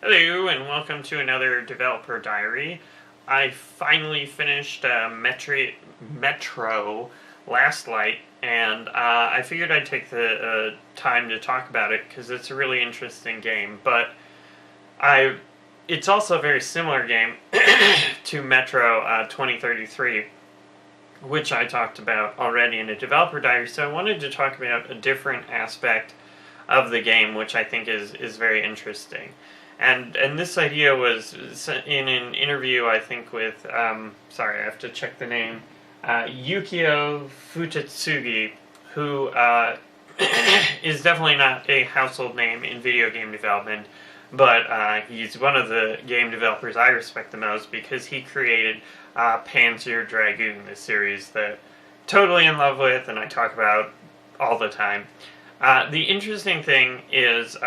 Hello and welcome to another developer diary. I finally finished Metro Last Light, and I figured I'd take the time to talk about it because it's a really interesting game. But it's also a very similar game to Metro 2033, which I talked about already in a developer diary. So I wanted to talk about a different aspect of the game, which I think is very interesting. And this idea was in an interview, I think, with, sorry, I have to check the name, Yukio Futatsugi, who is definitely not a household name in video game development, but he's one of the game developers I respect the most because he created Panzer Dragoon, the series that I'm totally in love with and I talk about all the time. The interesting thing is,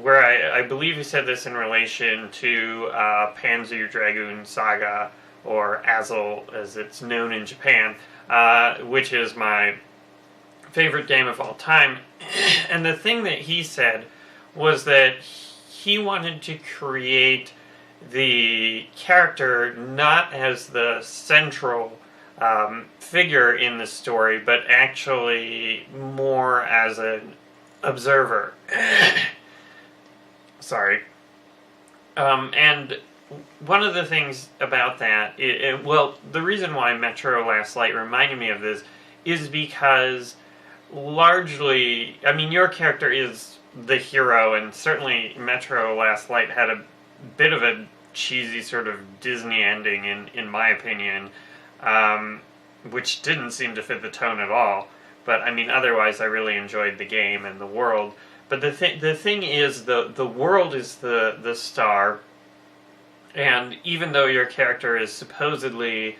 where I believe he said this in relation to Panzer Dragoon Saga, or Azel as it's known in Japan, which is my favorite game of all time. And the thing that he said was that he wanted to create the character not as the central figure in the story, but actually more as an observer. Sorry. And one of the things about that, well, the reason why Metro Last Light reminded me of this is because largely, I mean, your character is the hero, and certainly Metro Last Light had a bit of a cheesy sort of Disney ending, in my opinion. Which didn't seem to fit the tone at all. But I mean, otherwise, I really enjoyed the game and the world. But the thing is, the world is the star, and even though your character is supposedly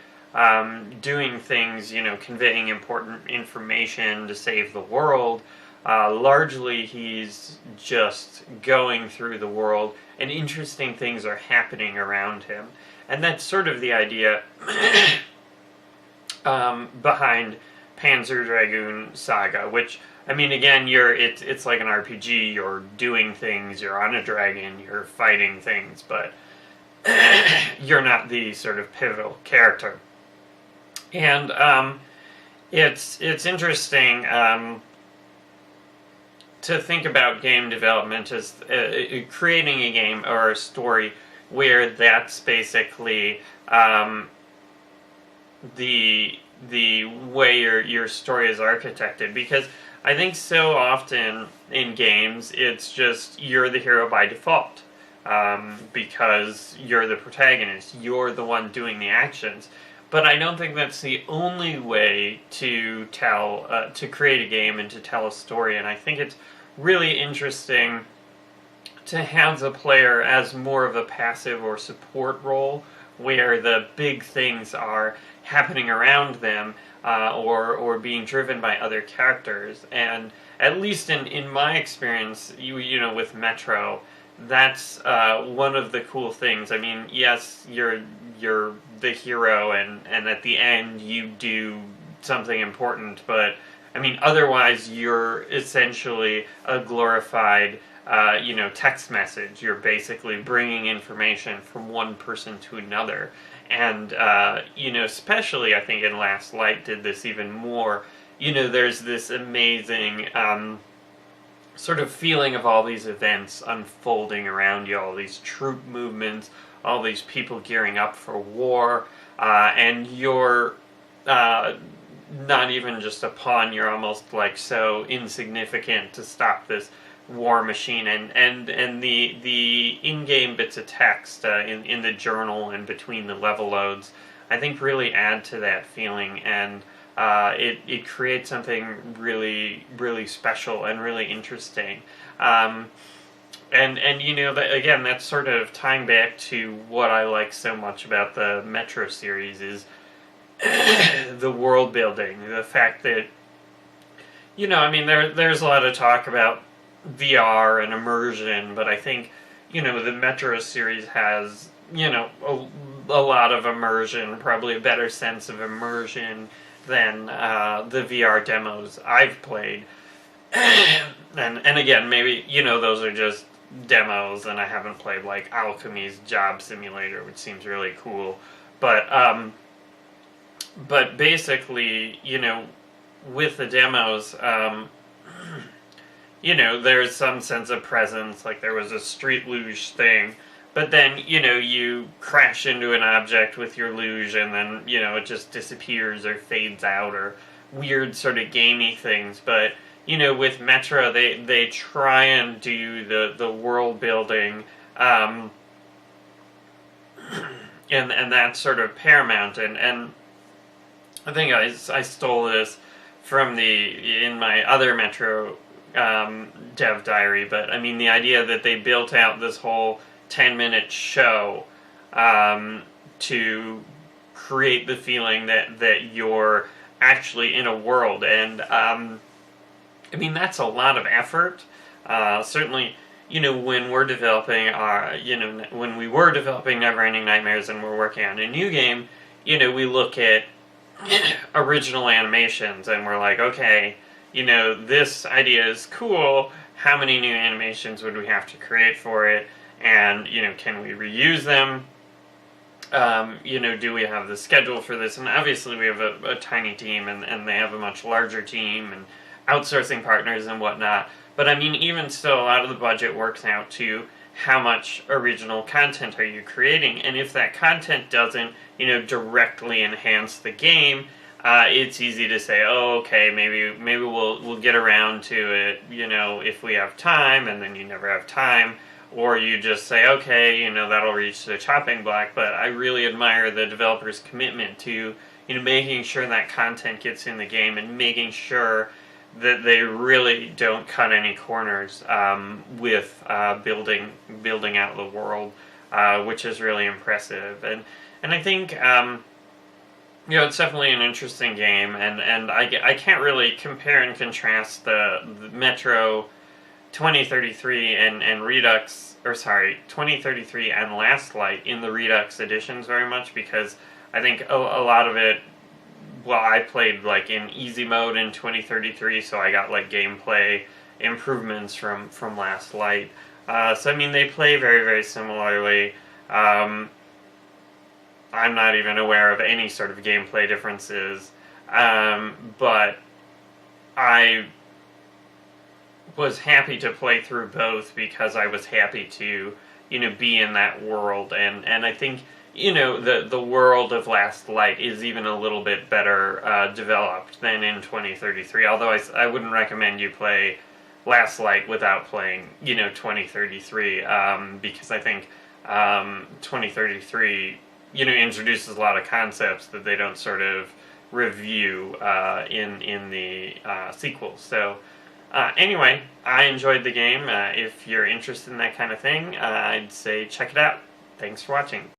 doing things, conveying important information to save the world, largely he's just going through the world, and interesting things are happening around him. And that's sort of the idea behind Panzer Dragoon Saga, which, I mean, again, it's like an RPG. You're doing things. You're on a dragon. You're fighting things, but you're not the sort of pivotal character. And it's interesting to think about game development as creating a game or a story where that's basically the way your story is architected, because I think so often in games it's just you're the hero by default, because you're the protagonist, you're the one doing the actions. But I don't think that's the only way to to create a game and to tell a story, and I think it's really interesting to have the player as more of a passive or support role, where the big things are happening around them, or being driven by other characters. And at least in my experience, with Metro, that's one of the cool things. I mean, yes, you're the hero, and at the end you do something important, but I mean, otherwise you're essentially a glorified text message. You're basically bringing information from one person to another. And, especially I think in Last Light did this even more. There's this amazing sort of feeling of all these events unfolding around you, all these troop movements, all these people gearing up for war, and you're not even just a pawn, you're almost like so insignificant to stop this war machine, and the in-game bits of text in the journal and between the level loads, I think really add to that feeling, and it creates something really, really special and really interesting. And that, again, that's sort of tying back to what I like so much about the Metro series is the world building, the fact that, I mean, there's a lot of talk about VR and immersion, but I think, the Metro series has, a lot of immersion, probably a better sense of immersion than the VR demos I've played. And again, maybe, those are just demos, and I haven't played like Alchemy's Job Simulator, which seems really cool. But basically, with the demos, there's some sense of presence. Like there was a street luge thing, but then you crash into an object with your luge, and then it just disappears or fades out, or weird sort of gamey things. But with Metro, they try and do the world building, and that's sort of paramount. And I think I stole this from in my other Metro dev diary, but I mean the idea that they built out this whole 10-minute show to create the feeling that you're actually in a world, and I mean that's a lot of effort. Certainly, when we're developing when we were developing Neverending Nightmares and we're working on a new game, we look at original animations and we're like, okay, this idea is cool. How many new animations would we have to create for it? And, can we reuse them? Do we have the schedule for this? And obviously we have a tiny team, and they have a much larger team and outsourcing partners and whatnot. But I mean, even still, a lot of the budget works out to how much original content are you creating. And if that content doesn't, directly enhance the game, it's easy to say, oh, okay, maybe we'll get around to it, if we have time, and then you never have time. Or you just say, okay, that'll reach the chopping block. But I really admire the developer's commitment to, making sure that content gets in the game and making sure that they really don't cut any corners with building out the world, which is really impressive. And I think it's definitely an interesting game, and I can't really compare and contrast the Metro 2033 and Redux, 2033 and Last Light in the Redux editions very much, because I think a lot of it, well, I played like in easy mode in 2033, so I got like gameplay improvements from Last Light. So I mean, they play very, very similarly. I'm not even aware of any sort of gameplay differences, but I was happy to play through both because I was happy to, be in that world, and I think, the world of Last Light is even a little bit better developed than in 2033, although I wouldn't recommend you play Last Light without playing, 2033, because I think 2033, introduces a lot of concepts that they don't sort of review in the sequels. So anyway, I enjoyed the game. If you're interested in that kind of thing, I'd say check it out. Thanks for watching.